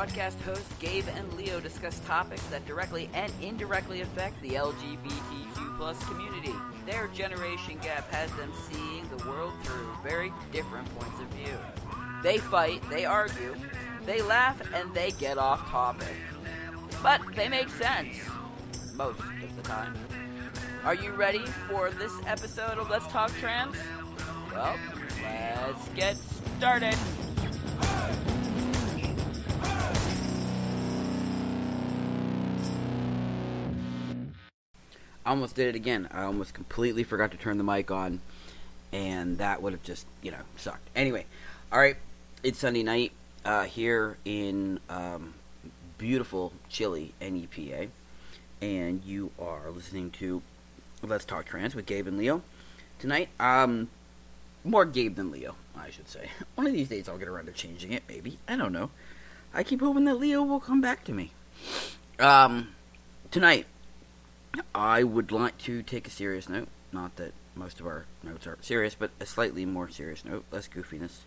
podcast hosts Gabe and Leo discuss topics that directly and indirectly affect the LGBTQ plus community. Their generation gap has them seeing the world through very different points of view. They fight, they argue, they laugh, and they get off topic. But they make sense. Most of the time. Are you ready for this episode of Let's Talk Trans? Well, let's get started. I almost did it again. I almost completely forgot to turn the mic on, and that would have just, sucked. Anyway, alright, it's Sunday night here in beautiful, chilly NEPA, and you are listening to Let's Talk Trans with Gabe and Leo. Tonight, more Gabe than Leo, I should say. One of these days I'll get around to changing it, maybe. I don't know. I keep hoping that Leo will come back to me. Tonight, I would like to take a serious note. Not that most of our notes are serious, but a slightly more serious note, less goofiness.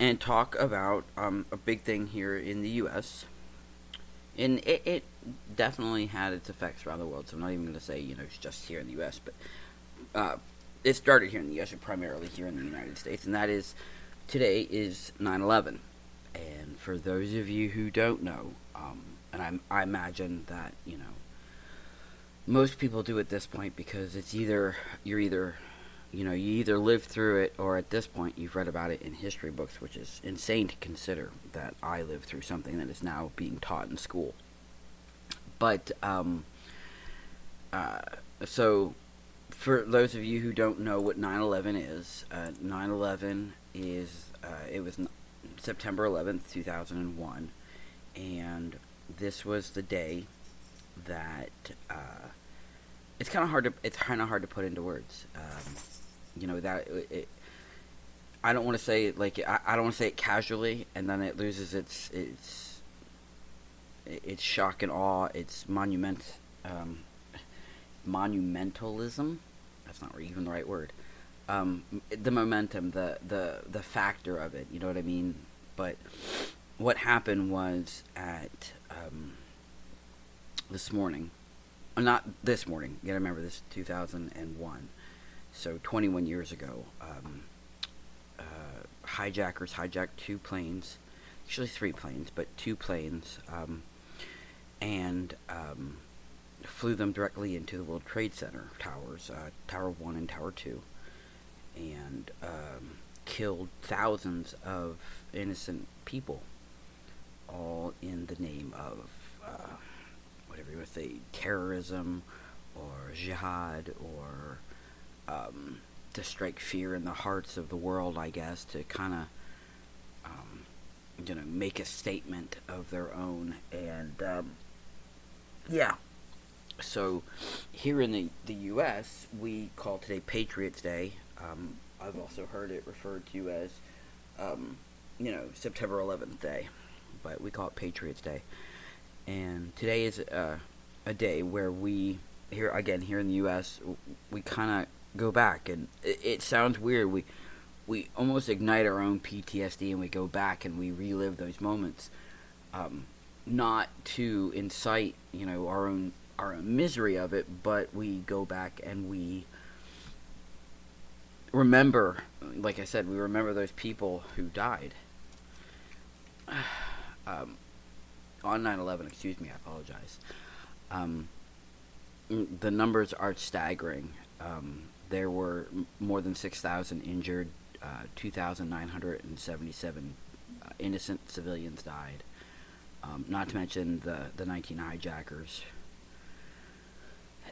And talk about a big thing here in the U.S. And it definitely had its effects around the world, so I'm not even going to say, it's just here in the U.S., but it started here in the U.S., and primarily here in the United States, and that is, today is 9/11. And for those of you who don't know, and I imagine that, most people do at this point because it's you either lived through it, or at this point you've read about it in history books, which is insane to consider that I lived through something that is now being taught in school. But, so, for those of you who don't know what 9/11 is, 9/11 is, it was September 11th, 2001, and this was the day that, it's kind of hard to put into words. I don't want to say it I don't want to say it casually, and then it loses its shock and awe, its monumentalism. That's not even the right word. The momentum, the factor of it. You know what I mean? But what happened was at this morning. Not this morning. You gotta remember, this is 2001. So 21 years ago, hijackers hijacked two planes, actually three planes, but two planes, and flew them directly into the World Trade Center towers, Tower 1 and Tower 2, and killed thousands of innocent people, all in the name of whatever you would say, terrorism, or jihad, or to strike fear in the hearts of the world, I guess, to kind of, make a statement of their own. And, yeah. So, here in the U.S., we call today Patriots Day. I've also heard it referred to as, September 11th Day, but we call it Patriots Day. And today is a day where we, here in the U.S., we kind of go back, and it sounds weird. We almost ignite our own PTSD, and we go back and we relive those moments, not to incite, our own misery of it, but we go back and we remember, like I said, we remember those people who died. On 9/11, excuse me, I apologize. The numbers are staggering. There were more than 6,000 injured, 2,977 innocent civilians died. Not to mention the 19 hijackers.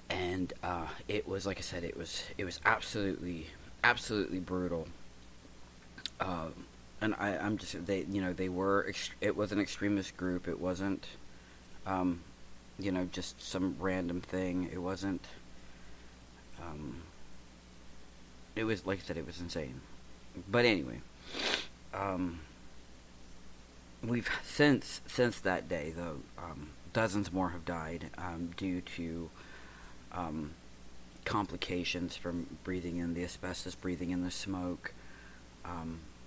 And it was, like I said, it was absolutely brutal. And I'm just, it was an extremist group. It wasn't, just some random thing. It wasn't, it was, like I said, it was insane. But anyway, we've, since that day, though, dozens more have died, due to, complications from breathing in the asbestos, breathing in the smoke,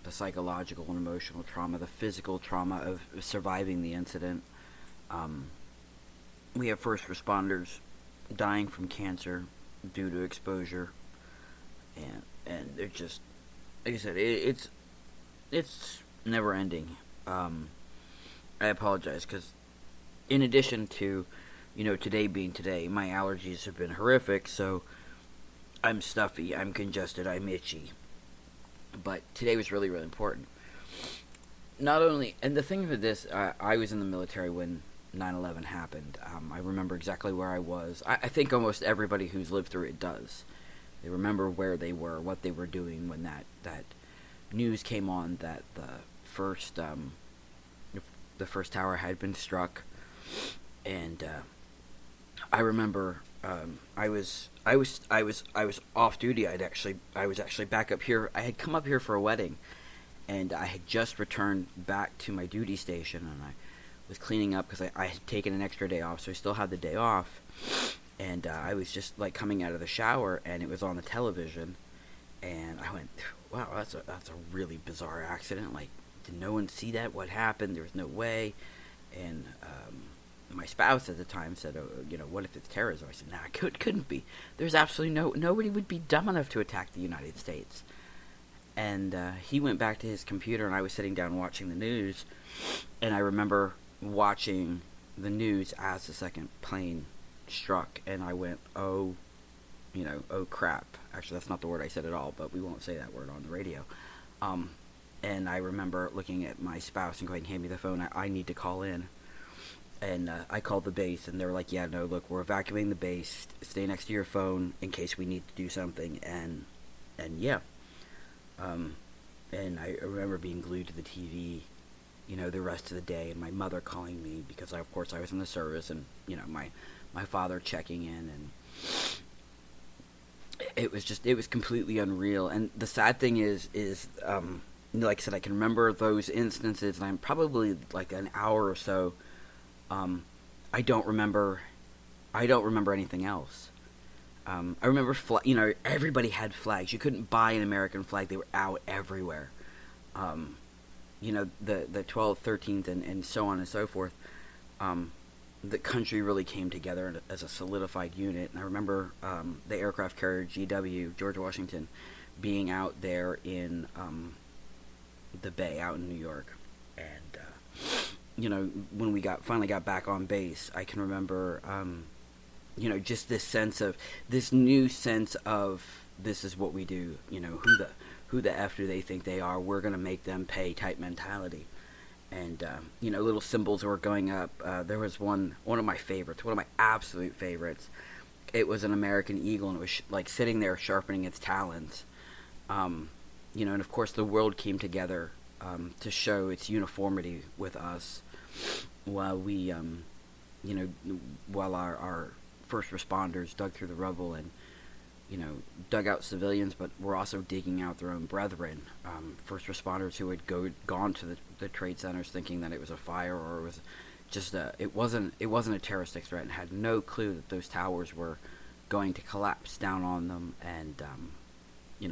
the psychological and emotional trauma, the physical trauma of surviving the incident. We have first responders dying from cancer due to exposure, and they're just, like I said, it's never ending. I apologize because, in addition to, today being today, my allergies have been horrific. So I'm stuffy, I'm congested, I'm itchy. But today was really, really important. Not only, and the thing with this, I was in the military when 9/11 happened. I remember exactly where I was. I think almost everybody who's lived through it does. They remember where they were, what they were doing when that news came on that the first tower had been struck. And I remember I was off duty. I was actually back up here. I had come up here for a wedding, and I had just returned back to my duty station, and I was cleaning up because I had taken an extra day off, so I still had the day off. And I was just like coming out of the shower, and it was on the television, and I went, "Wow, that's a really bizarre accident. Like, did no one see that? What happened? There was no way." And my spouse at the time said, "Oh, what if it's terrorism?" I said, "Nah, it couldn't be. There's absolutely nobody would be dumb enough to attack the United States." And he went back to his computer, and I was sitting down watching the news, and I remember watching the news as the second plane struck, and I went, oh crap. Actually, that's not the word I said at all, but we won't say that word on the radio. And I remember looking at my spouse and going, "Hand me the phone, I need to call in." And I called the base, and they were like, "Yeah, no, look, we're evacuating the base. Stay next to your phone in case we need to do something." And yeah. And I remember being glued to the TV, the rest of the day, and my mother calling me because, of course, I was in the service, and, my father checking in, and it was completely unreal. And the sad thing is, like I said, I can remember those instances, and I'm probably like an hour or so. I don't remember anything else. I remember, everybody had flags. You couldn't buy an American flag; they were out everywhere. The 12th, 13th, and so on and so forth. The country really came together as a solidified unit. And I remember the aircraft carrier GW, George Washington, being out there in the Bay, out in New York. And, when we finally got back on base, I can remember, just this new sense of, this is what we do, who the F do they think they are? We're going to make them pay type mentality. And, little symbols were going up. There was one of my favorites, one of my absolute favorites. It was an American eagle, and it was like sitting there sharpening its talons. And of course the world came together to show its uniformity with us, while we, while our first responders dug through the rubble and, dug out civilians, but were also digging out their own brethren. First responders who had gone to the trade centers thinking that it was a fire, or it was just it wasn't a terroristic threat, and had no clue that those towers were going to collapse down on them. And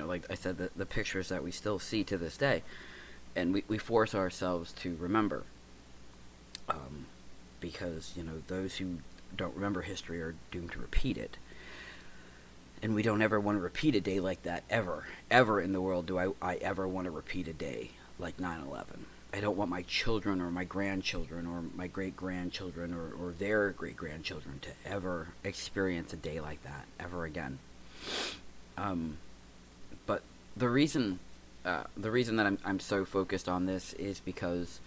like I said, the pictures that we still see to this day, and we force ourselves to remember, because those who don't remember history are doomed to repeat it. And we don't ever want to repeat a day like that, ever in the world do I ever want to repeat a day like 9/11. I don't want my children or my grandchildren or my great-grandchildren or their great-grandchildren to ever experience a day like that ever again. But the reason that I'm so focused on this is because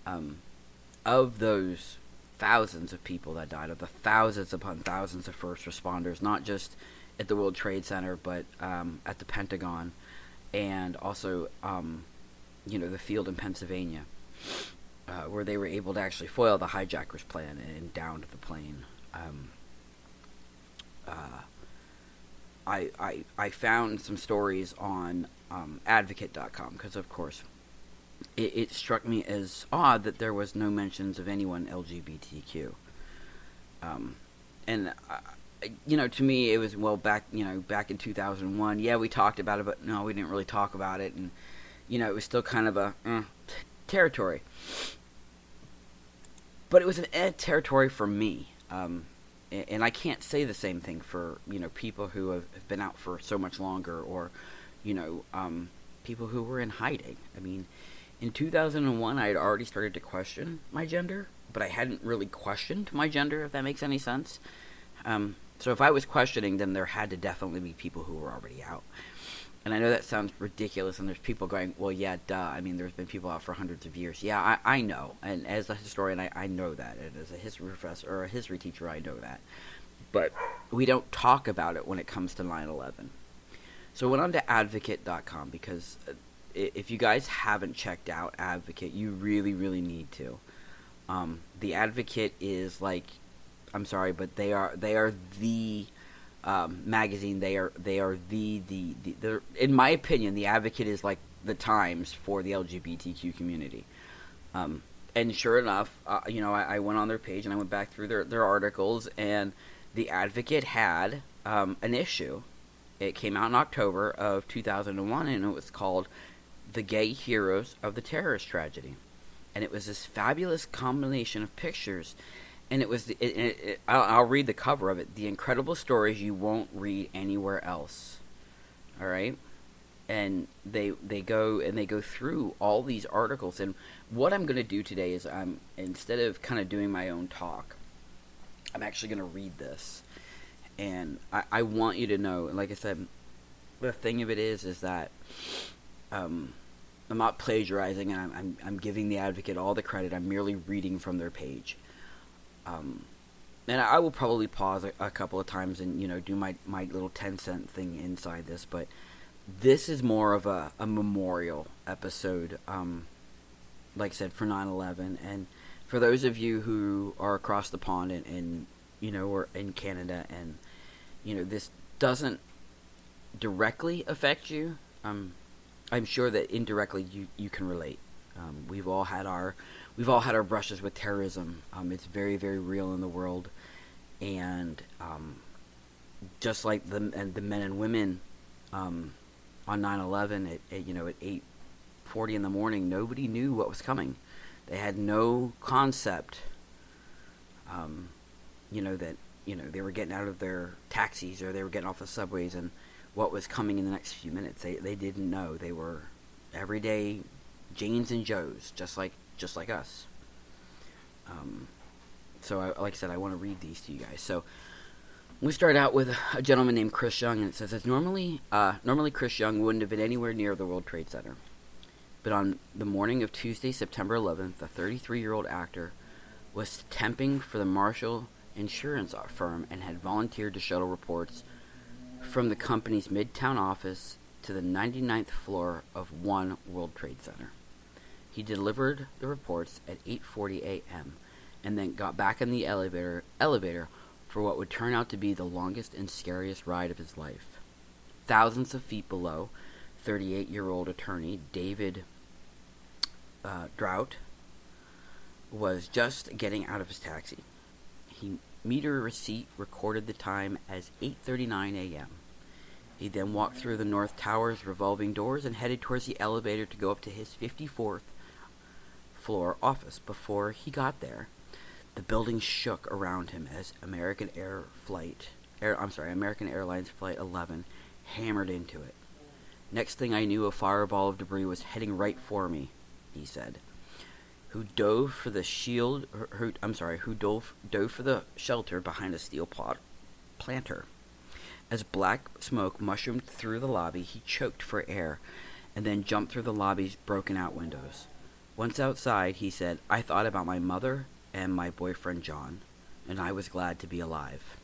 of those thousands of people that died, of the thousands upon thousands of first responders, not just at the World Trade Center, but at the Pentagon, and also, the field in Pennsylvania, where they were able to actually foil the hijackers' plan and downed the plane. I found some stories on Advocate.com, because, of course, it struck me as odd that there was no mentions of anyone LGBTQ. And to me, it was, back in 2001, yeah, we talked about it, but no, we didn't really talk about it. And, it was still kind of a territory. But it was an territory for me. And I can't say the same thing for, people who have been out for so much longer, or, people who were in hiding. I mean, in 2001, I had already started to question my gender, but I hadn't really questioned my gender, if that makes any sense. So if I was questioning, then there had to definitely be people who were already out. And I know that sounds ridiculous, and there's people going, well, yeah, duh. I mean, there's been people out for hundreds of years. Yeah, I know. And as a historian, I know that. And as a history professor or a history teacher, I know that. But we don't talk about it when it comes to 9/11. So I went on to advocate.com, because if you guys haven't checked out Advocate, you really, really need to. The Advocate is like, I'm sorry, but they are the magazine. They are the in my opinion, the Advocate is like the Times for the LGBTQ community. And sure enough, I went on their page and I went back through their articles, and the Advocate had an issue. It came out in October of 2001, and it was called "The Gay Heroes of the Terrorist Tragedy," and it was this fabulous combination of pictures. And it was, I'll read the cover of it. The incredible stories you won't read anywhere else. All right? And they go through all these articles. And what I'm going to do today is, instead of kind of doing my own talk, I'm actually going to read this. And I want you to know, like I said, the thing of it is that I'm not plagiarizing, and I'm giving the Advocate all the credit. I'm merely reading from their page. And I will probably pause a couple of times and, do my little 10-cent thing inside this, but this is more of a memorial episode, like I said, for 9/11. And for those of you who are across the pond and or in Canada, and, this doesn't directly affect you, I'm sure that indirectly you can relate. We've all had our brushes with terrorism. It's very, very real in the world, and just like the men and women on 9/11 at 8:40 in the morning, nobody knew what was coming. They had no concept, that they were getting out of their taxis, or they were getting off the subways, and what was coming in the next few minutes. They didn't know. They were everyday Janes and Joes, just like us. So, like I said, I want to read these to you guys. So, we start out with a gentleman named Chris Young, and it says, normally Chris Young wouldn't have been anywhere near the World Trade Center. But on the morning of Tuesday, September 11th, the 33-year-old actor was temping for the Marshall insurance firm and had volunteered to shuttle reports from the company's Midtown office to the 99th floor of One World Trade Center. He delivered the reports at 8:40 a.m. and then got back in the elevator for what would turn out to be the longest and scariest ride of his life. Thousands of feet below, 38-year-old attorney David Drought was just getting out of his taxi. He meter receipt recorded the time as 8:39 a.m. He then walked through the North Tower's revolving doors and headed towards the elevator to go up to his 54th floor office. Before he got there, the building shook around him as American Airlines Flight 11 hammered into it. Next thing I knew, a fireball of debris was heading right for me, he said. Who dove for the shelter behind a steel planter. As black smoke mushroomed through the lobby, he choked for air and then jumped through the lobby's broken-out windows. Once outside, he said, I thought about my mother and my boyfriend John, and I was glad to be alive.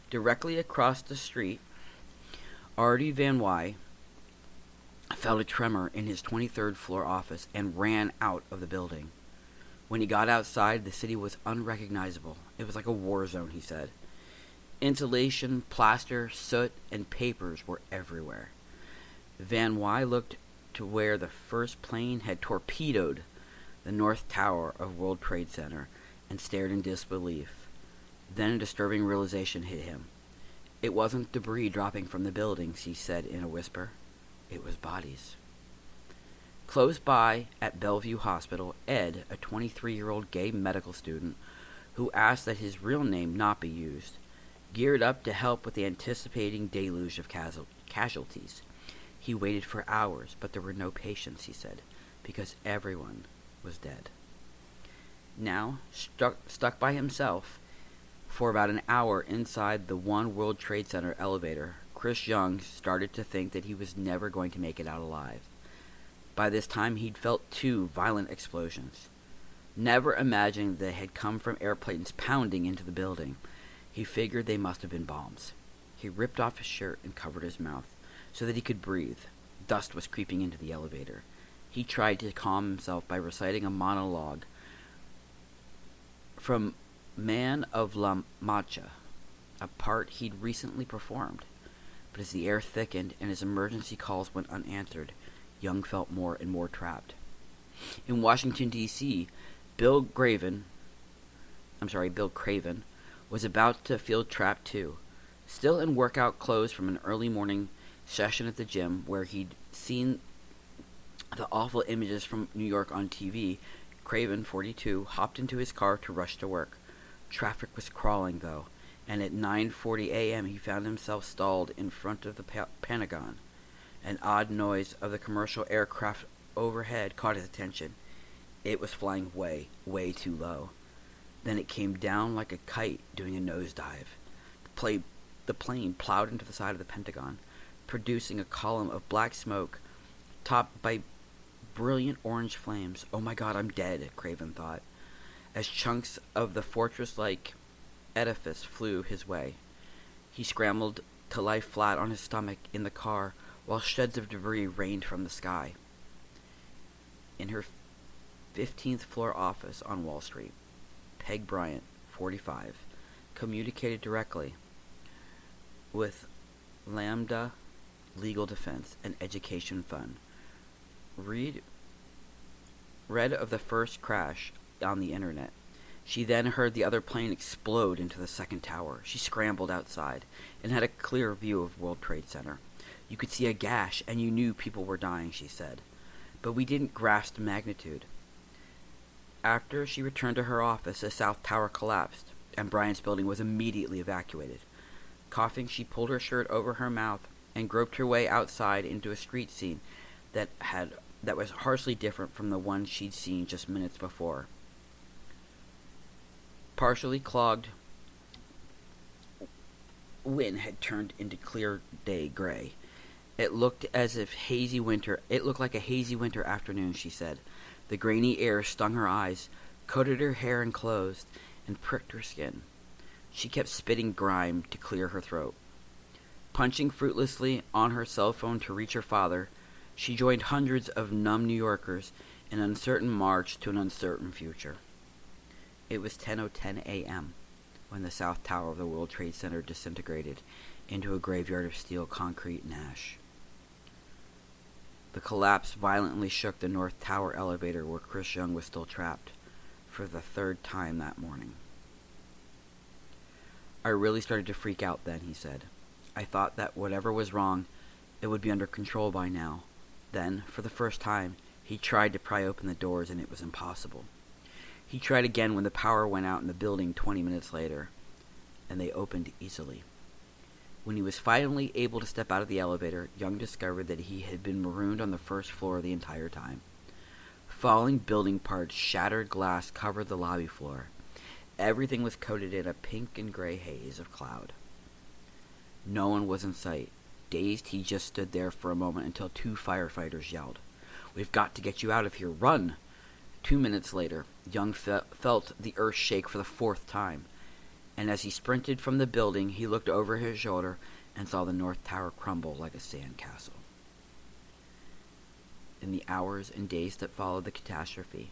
Directly across the street, Artie Van Wy felt a tremor in his 23rd floor office and ran out of the building. When he got outside, the city was unrecognizable. It was like a war zone, he said. Insulation, plaster, soot, and papers were everywhere. Van Wy looked to where the first plane had torpedoed the North Tower of World Trade Center and stared in disbelief. Then a disturbing realization hit him. It wasn't debris dropping from the buildings, he said in a whisper. It was bodies. Close by at Bellevue Hospital, Ed, a 23-year-old gay medical student who asked that his real name not be used, geared up to help with the anticipating deluge of casualties. He waited for hours, but there were no patients, he said, because everyone was dead. Now, stuck by himself for about an hour inside the One World Trade Center elevator, Chris Young started to think that he was never going to make it out alive. By this time, he'd felt 2 violent explosions. Never imagining they had come from airplanes pounding into the building, he figured they must have been bombs. He ripped off his shirt and covered his mouth so that he could breathe. Dust was creeping into the elevator. He tried to calm himself by reciting a monologue from Man of La Mancha, a part he'd recently performed. But as the air thickened and his emergency calls went unanswered, Young felt more and more trapped. In Washington, D.C., Bill Craven was about to feel trapped too. Still in workout clothes from an early morning session at the gym where he'd seen the awful images from New York on TV, Craven, 42, hopped into his car to rush to work. Traffic was crawling, though, and at 9:40 a.m. he found himself stalled in front of the Pentagon. An odd noise of the commercial aircraft overhead caught his attention. It was flying way, way too low. Then it came down like a kite doing a nosedive. The plane plowed into the side of the Pentagon, producing a column of black smoke topped by brilliant orange flames. "Oh my God, I'm dead," Craven thought, as chunks of the fortress-like edifice flew his way. He scrambled to lie flat on his stomach in the car while shreds of debris rained from the sky. In her 15th floor office on Wall Street, Peg Bryant, 45, communicated directly with Lambda Legal Defense and Education Fund. Read of the first crash on the internet. She then heard the other plane explode into the second tower. She scrambled outside and had a clear view of World Trade Center. You could see a gash, and you knew people were dying, she said. But we didn't grasp the magnitude. After she returned to her office, the South Tower collapsed, and Bryant's building was immediately evacuated. Coughing, she pulled her shirt over her mouth and groped her way outside into a street scene that was harshly different from the one she'd seen just minutes before. Partially clogged wind had turned into clear day gray. It looked like a hazy winter afternoon, she said. The grainy air stung her eyes, coated her hair and clothes, and pricked her skin. She kept spitting grime to clear her throat. Punching fruitlessly on her cell phone to reach her father, she joined hundreds of numb New Yorkers in an uncertain march to an uncertain future. It was 10:10 a.m. when the South Tower of the World Trade Center disintegrated into a graveyard of steel, concrete, and ash. The collapse violently shook the North Tower elevator where Chris Young was still trapped for the 3rd time that morning. "I really started to freak out then," he said. "I thought that whatever was wrong, it would be under control by now. Then, for the first time, he tried to pry open the doors and it was impossible. He tried again when the power went out in the building 20 minutes later, and they opened easily. When he was finally able to step out of the elevator, Young discovered that he had been marooned on the first floor the entire time. Falling building parts, shattered glass covered the lobby floor. Everything was coated in a pink and gray haze of cloud. No one was in sight. Dazed, he just stood there for a moment until 2 firefighters yelled, "We've got to get you out of here, run!" 2 minutes later, Young felt the earth shake for the 4th time, and as he sprinted from the building, he looked over his shoulder and saw the North Tower crumble like a sand castle. In the hours and days that followed the catastrophe,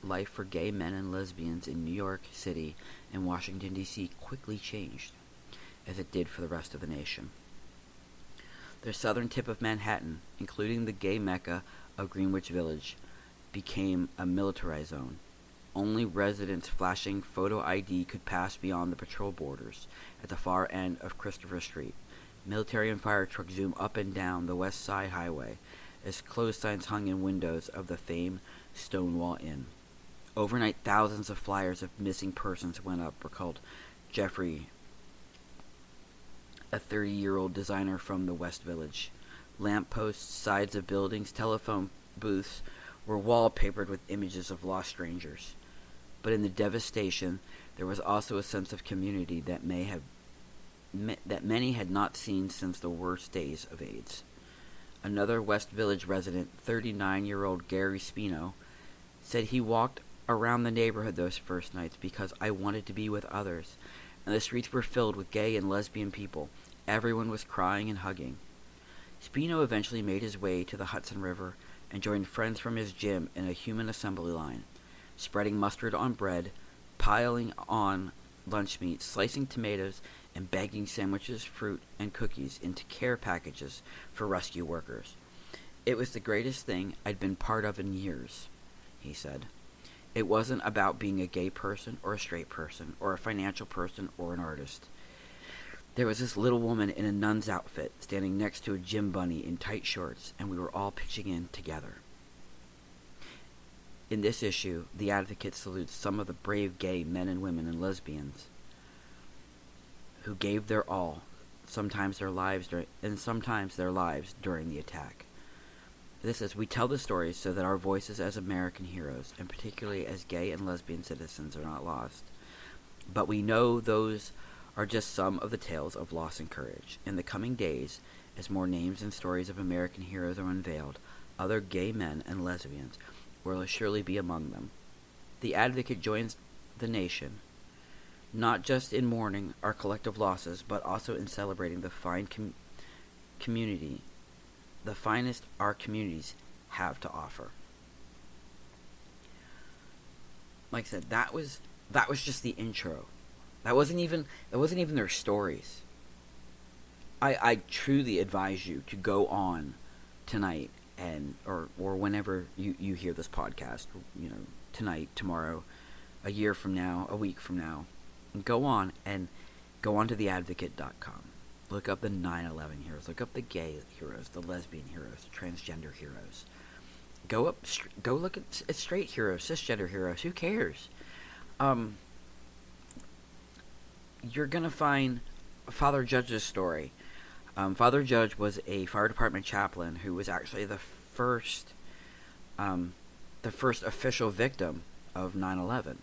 life for gay men and lesbians in New York City and Washington, D.C. quickly changed, as it did for the rest of the nation. The southern tip of Manhattan, including the gay mecca of Greenwich Village, became a militarized zone. Only residents flashing photo ID could pass beyond the patrol borders at the far end of Christopher Street. Military and fire trucks zoom up and down the West Side Highway as closed signs hung in windows of the famed Stonewall Inn. Overnight, thousands of flyers of missing persons went up, recalled Jeffrey, a 30-year-old designer from the West Village. Lampposts, sides of buildings, telephone booths were wallpapered with images of lost strangers. But in the devastation, there was also a sense of community that many had not seen since the worst days of AIDS. Another West Village resident, 39-year-old Gary Spino, said he walked around the neighborhood those first nights because I wanted to be with others, and the streets were filled with gay and lesbian people. Everyone was crying and hugging. Spino eventually made his way to the Hudson River and joined friends from his gym in a human assembly line, spreading mustard on bread, piling on lunch meat, slicing tomatoes, and bagging sandwiches, fruit, and cookies into care packages for rescue workers. It was the greatest thing I'd been part of in years, he said. It wasn't about being a gay person or a straight person or a financial person or an artist. There was this little woman in a nun's outfit standing next to a gym bunny in tight shorts, and we were all pitching in together. In this issue, the Advocate salutes some of the brave gay men and women and lesbians who gave their all, sometimes their lives during the attack. This is, we tell the stories so that our voices as American heroes, and particularly as gay and lesbian citizens, are not lost. But we know those are just some of the tales of loss and courage. In the coming days, as more names and stories of American heroes are unveiled, other gay men and lesbians will surely be among them. The Advocate joins the nation, not just in mourning our collective losses, but also in celebrating the fine community, the finest our communities have to offer. Like I said, that was just the intro. That wasn't even their stories. I truly advise you to go on tonight or whenever you hear this podcast, tonight, tomorrow, a year from now, a week from now, and go on to theadvocate.com. Look up the 9/11 heroes. Look up the gay heroes, the lesbian heroes, the transgender heroes. Go look at straight heroes, cisgender heroes. Who cares? You're gonna find Father Judge's story. Father Judge was a fire department chaplain who was actually the first official victim of 9/11.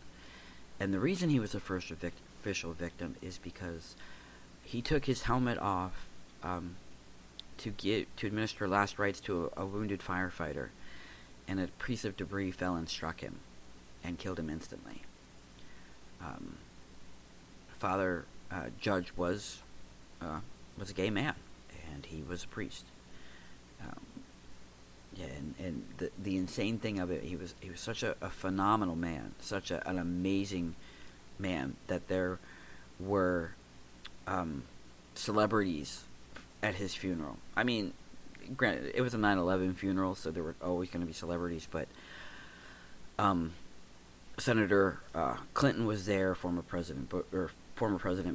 And the reason he was the first official victim is because he took his helmet off to administer last rites to a wounded firefighter, and a piece of debris fell and struck him and killed him instantly. Father Judge was a gay man, and he was a priest. And the insane thing of it, he was such a phenomenal man, such an amazing man, that there were celebrities at his funeral. I mean, granted, it was a 9/11 funeral, so there were always going to be celebrities, but Senator Clinton was there, former President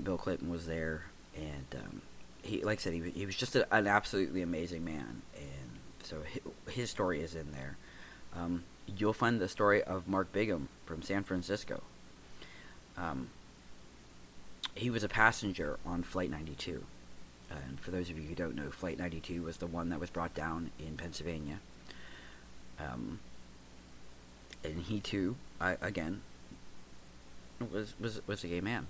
Bill Clinton was there, and he, like I said, he was just an absolutely amazing man, and so his story is in there. You'll find the story of Mark Bigham from San Francisco. He was a passenger on Flight 92. And for those of you who don't know, Flight 92 was the one that was brought down in Pennsylvania. And he too, again, was a gay man.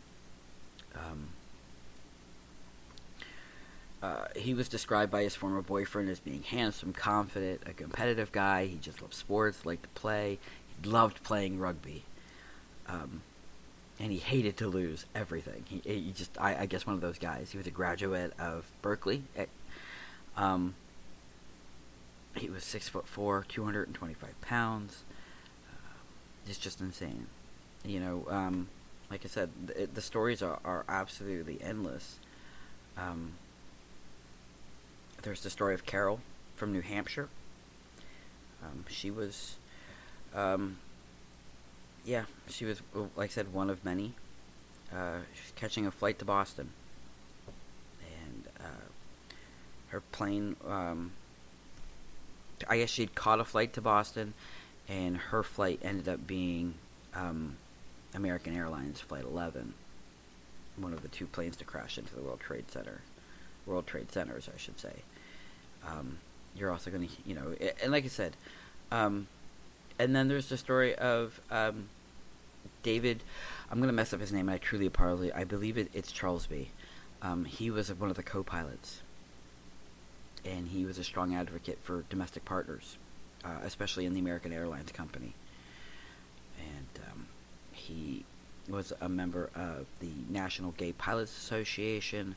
He was described by his former boyfriend as being handsome, confident, a competitive guy. He just loved sports, liked to play. He loved playing rugby. And he hated to lose everything. He just, I guess, one of those guys. He was a graduate of Berkeley. He was 6'4", 225 pounds. It's just insane. Like I said, the stories are absolutely endless. There's the story of Carol from New Hampshire. She was, she was, like I said, one of many. She was catching a flight to Boston, and her plane, I guess she'd caught a flight to Boston, and her flight ended up being American Airlines Flight 11, one of the two planes to crash into the World Trade Centers, I should say. You're also going to, and like I said, and then there's the story of David. I'm going to mess up his name, and I truly apologize. I believe it's Charlesby. He was one of the co-pilots, and he was a strong advocate for domestic partners, especially in the American Airlines Company. And he was a member of the National Gay Pilots Association.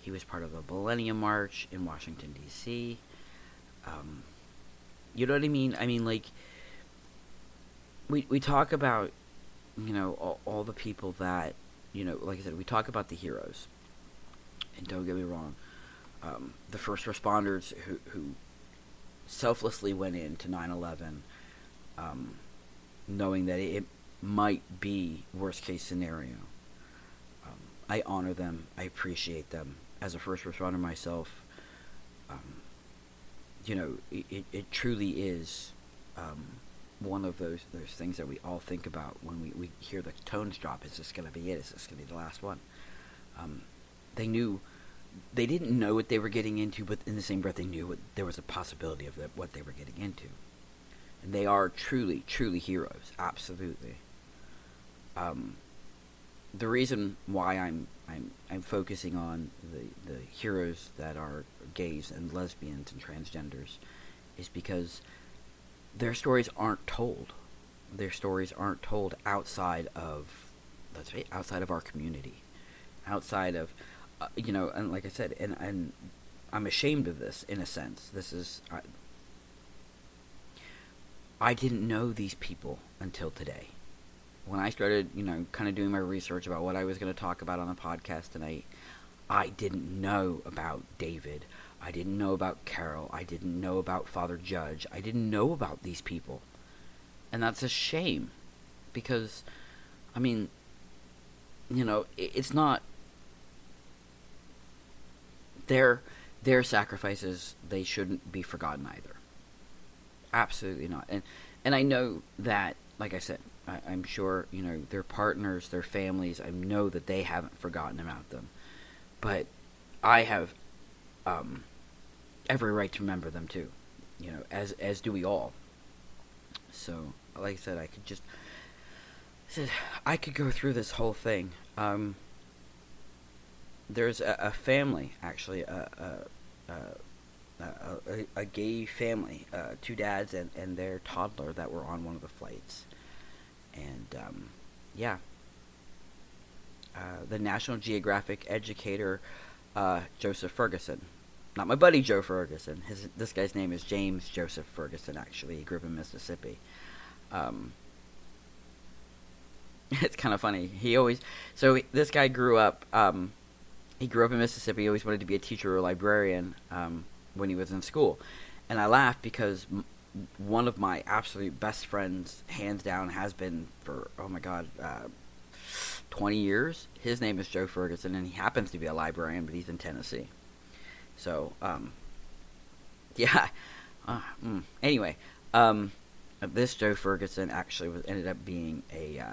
He was part of the Millennium March in Washington, D.C. You know what I mean? I mean, like, we talk about, all the people that, like I said, we talk about the heroes. And don't get me wrong, the first responders who selflessly went into 9/11, knowing that it might be worst case scenario. I honor them. I appreciate them. As a first responder myself, it truly is one of those things that we all think about when we hear the tones drop. Is this going to be it? Is this going to be the last one? They didn't know what they were getting into, but in the same breath, they knew there was a possibility of what they were getting into. And they are truly, truly heroes. Absolutely. The reason why I'm focusing on the heroes that are gays and lesbians and transgenders is because their stories aren't told. Their stories aren't told outside of our community, outside of, and like I said, and I'm ashamed of this in a sense. This is, I didn't know these people until today. When I started, kind of doing my research about what I was going to talk about on the podcast tonight, I didn't know about David. I didn't know about Carol. I didn't know about Father Judge. I didn't know about these people. And that's a shame. Because, I mean, it's not... Their sacrifices, they shouldn't be forgotten either. Absolutely not. And I know that, like I said, I'm sure, their partners, their families, I know that they haven't forgotten about them. But I have every right to remember them too, as do we all. So, like I said, I could go through this whole thing. There's a family, actually, a gay family, two dads and their toddler that were on one of the flights. And, the National Geographic educator, Joseph Ferguson. Not my buddy Joe Ferguson. This guy's name is James Joseph Ferguson, actually. He grew up in Mississippi. It's kind of funny. This guy grew up, he grew up in Mississippi. He always wanted to be a teacher or a librarian when he was in school. And I laugh because one of my absolute best friends, hands down, has been for, 20 years. His name is Joe Ferguson, and he happens to be a librarian, but he's in Tennessee. So, anyway, this Joe Ferguson actually ended up being a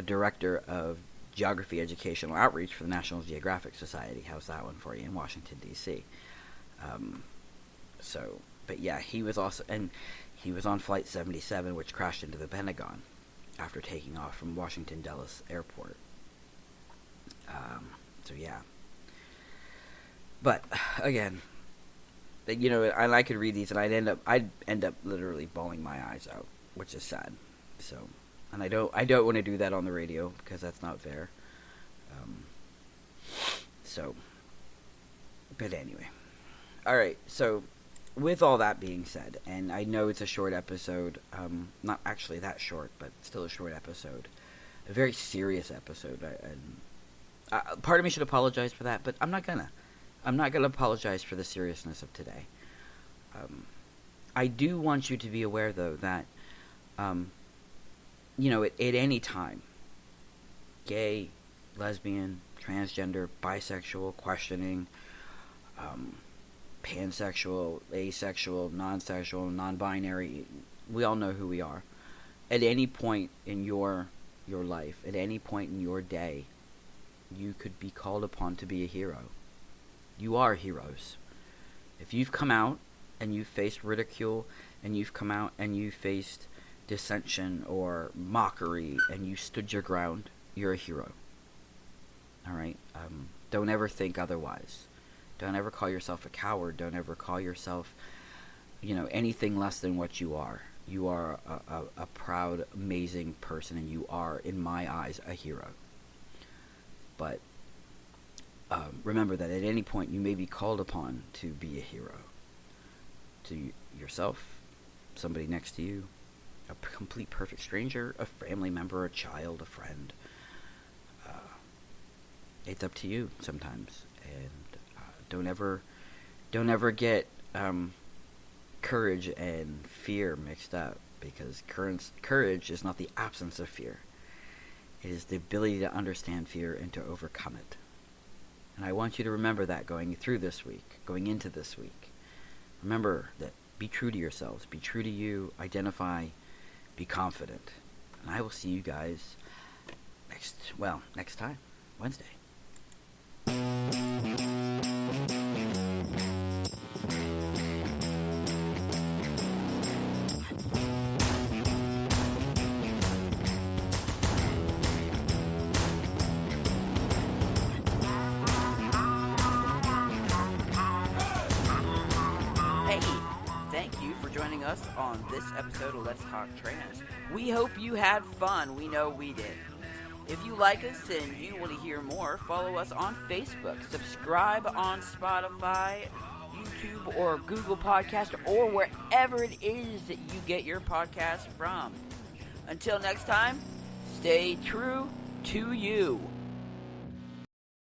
director of geography educational outreach for the National Geographic Society. How's that one for you, in Washington, D.C.? He was also, and he was on Flight 77, which crashed into the Pentagon after taking off from Washington Dulles Airport. But again, and I could read these, and I'd end up literally bawling my eyes out, which is sad. So, and I don't want to do that on the radio because that's not fair. But anyway, all right. So, with all that being said, and I know it's a short episode, not actually that short, but still a short episode, a very serious episode. Part of me should apologize for that, but I'm not gonna. I'm not gonna apologize for the seriousness of today. I do want you to be aware, though, that, at any time, gay, lesbian, transgender, bisexual, questioning, pansexual, asexual, non-sexual, non-binary. We all know who we are. At any point in your life, at any point in your day, you could be called upon to be a hero. You are heroes. If you've come out and you've faced ridicule, and you've come out and you faced dissension or mockery, and you stood your ground, you're a hero. Alright? Don't ever think otherwise. Don't ever call yourself a coward. Don't ever call yourself, anything less than what you are. You are a proud, amazing person, and you are, in my eyes, a hero. But remember that at any point you may be called upon to be a hero. To yourself, somebody next to you, a complete perfect stranger, a family member, a child, a friend. It's up to you sometimes. And don't ever get courage and fear mixed up, because courage is not the absence of fear. It is the ability to understand fear and to overcome it. And I want you to remember that going into this week. Remember that. Be true to yourselves. Be true to you. Identify. Be confident. And I will see you guys next time, Wednesday. Us on this episode of Let's Talk Trans. We hope you had fun. We know we did. If you like us and you want to hear more, follow us on Facebook. Subscribe on Spotify, YouTube, or Google Podcast, or wherever it is that you get your podcast from. Until next time, stay true to you.